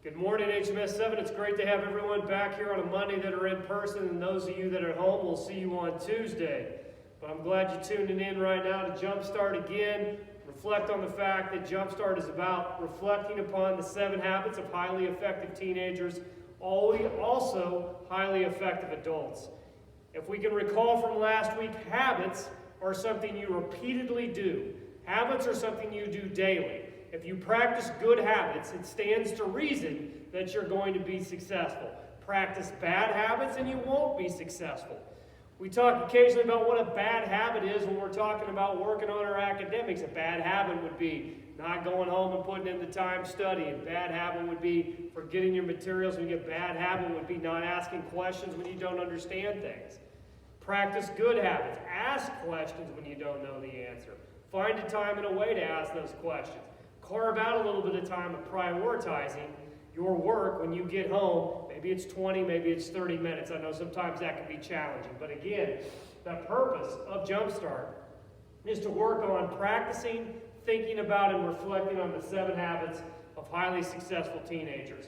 Good morning, HMS 7. It's great to have everyone back here on a Monday that are in person, and those of you that are at home, we'll see you on Tuesday. But I'm glad you're tuning in right now to Jumpstart again. Reflect on the fact that Jumpstart is about reflecting upon the 7 habits of highly effective teenagers, also highly effective adults. If we can recall from last week, habits are something you repeatedly do. Habits are something you do daily. If you practice good habits, it stands to reason that you're going to be successful. Practice bad habits and you won't be successful. We talk occasionally about what a bad habit is when we're talking about working on our academics. A bad habit would be not going home and putting in the time studying. Bad habit would be forgetting your materials. And a bad habit would be not asking questions when you don't understand things. Practice good habits. Ask questions when you don't know the answer. Find a time and a way to ask those questions. Carve out a little bit of time of prioritizing your work when you get home. Maybe it's 20, maybe it's 30 minutes. I know sometimes that can be challenging. But again, the purpose of Jumpstart is to work on practicing, thinking about, and reflecting on the 7 habits of highly successful teenagers.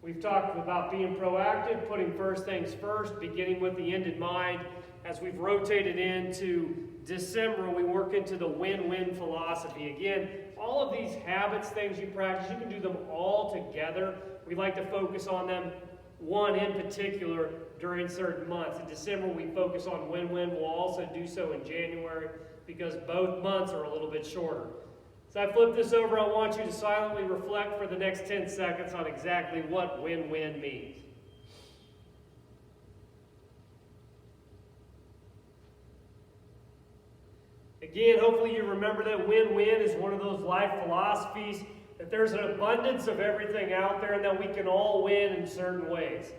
We've talked about being proactive, putting first things first, beginning with the end in mind. As we've rotated into December, we work into the win-win philosophy. Again, all of these habits, things you practice, you can do them all together. We like to focus on them, one in particular, during certain months. In December, we focus on win-win. We'll also do so in January because both months are a little bit shorter. So I flip this over. I want you to silently reflect for the next 10 seconds on exactly what win-win means. Again, hopefully you remember that win-win is one of those life philosophies, that there's an abundance of everything out there and that we can all win in certain ways.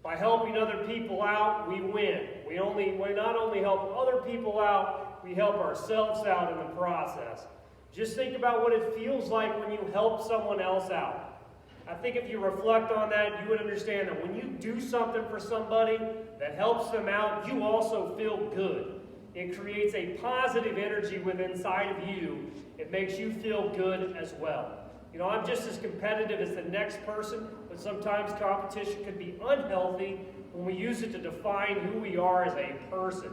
By helping other people out, we win. We not only help other people out, we help ourselves out in the process. Just think about what it feels like when you help someone else out. I think if you reflect on that, you would understand that when you do something for somebody that helps them out, you also feel good. It creates a positive energy within inside of you. It makes you feel good as well. You know, I'm just as competitive as the next person, but sometimes competition can be unhealthy when we use it to define who we are as a person.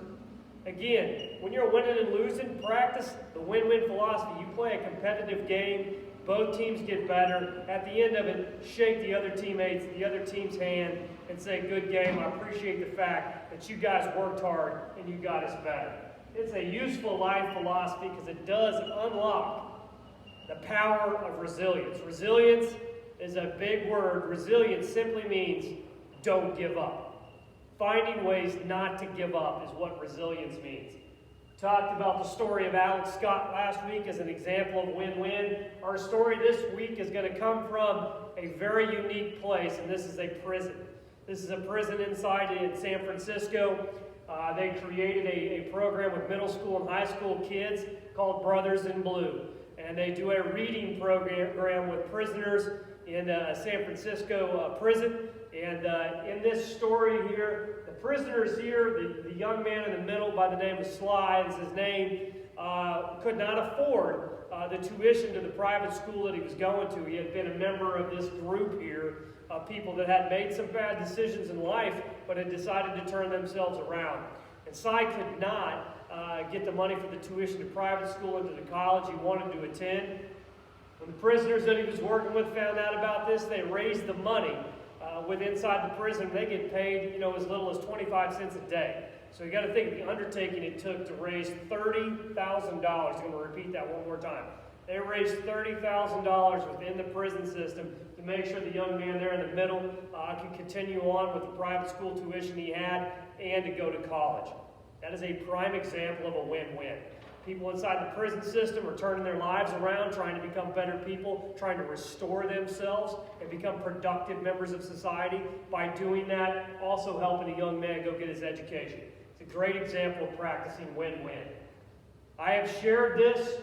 Again, when you're winning and losing, practice the win-win philosophy. You play a competitive game, both teams get better. At the end of it, shake the other team's hand, and say, good game. I appreciate the fact that you guys worked hard and you got us better. It's a useful life philosophy because it does unlock the power of resilience. Resilience is a big word. Resilience simply means don't give up. Finding ways not to give up is what resilience means. Talked about the story of Alex Scott last week as an example of win-win. Our story this week is going to come from a very unique place, and this is a prison. This is a prison inside in San Francisco. They created a program with middle school and high school kids called Brothers in Blue. And they do a reading program with prisoners in San Francisco prison. And in this story here, the prisoners here, the young man in the middle by the name of Sly, is his name, could not afford the tuition to the private school that he was going to. He had been a member of this group here of people that had made some bad decisions in life, but had decided to turn themselves around. And Cy could not get the money for the tuition to private school and to the college he wanted to attend. When the prisoners that he was working with found out about this, they raised the money with inside the prison. They get paid, as little as 25 cents a day. So you got to think of the undertaking it took to raise $30,000. I'm going to repeat that one more time. They raised $30,000 within the prison system to make sure the young man there in the middle could continue on with the private school tuition he had and to go to college. That is a prime example of a win-win. People inside the prison system are turning their lives around, trying to become better people, trying to restore themselves and become productive members of society. By doing that, also helping a young man go get his education. It's a great example of practicing win-win. I have shared this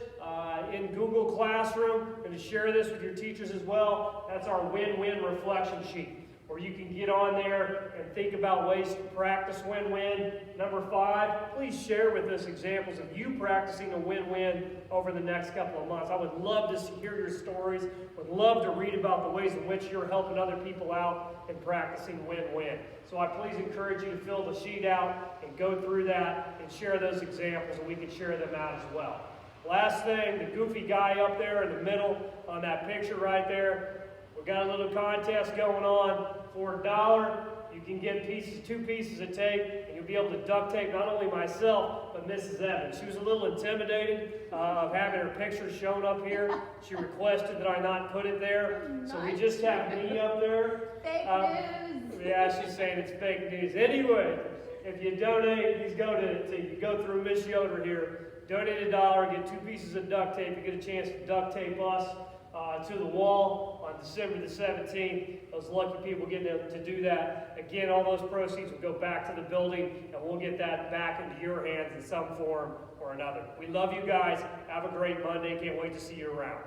in Google Classroom. I'm going to share this with your teachers as well. That's our win-win reflection sheet. where you can get on there and think about ways to practice win-win. Number 5, please share with us examples of you practicing a win-win over the next couple of months. I would love to hear your stories, would love to read about the ways in which you're helping other people out and practicing win-win. So I please encourage you to fill the sheet out and go through that and share those examples, and we can share them out as well. Last thing, the goofy guy up there in the middle on that picture right there, we got a little contest going on. For $1, you can get 2 pieces of tape, and you'll be able to duct tape not only myself, but Mrs. Evans. She was a little intimidated of having her picture shown up here. She requested that I not put it there. So we just have me up there. Fake news. Yeah, she's saying it's fake news. Anyway, if you donate, you go through Miss Yoder here. Donate $1, get 2 pieces of duct tape. You get a chance to duct tape us to the wall on December the 17th. Those lucky people getting to do that. Again, all those proceeds will go back to the building, and we'll get that back into your hands in some form or another. We love you guys. Have a great Monday. Can't wait to see you around.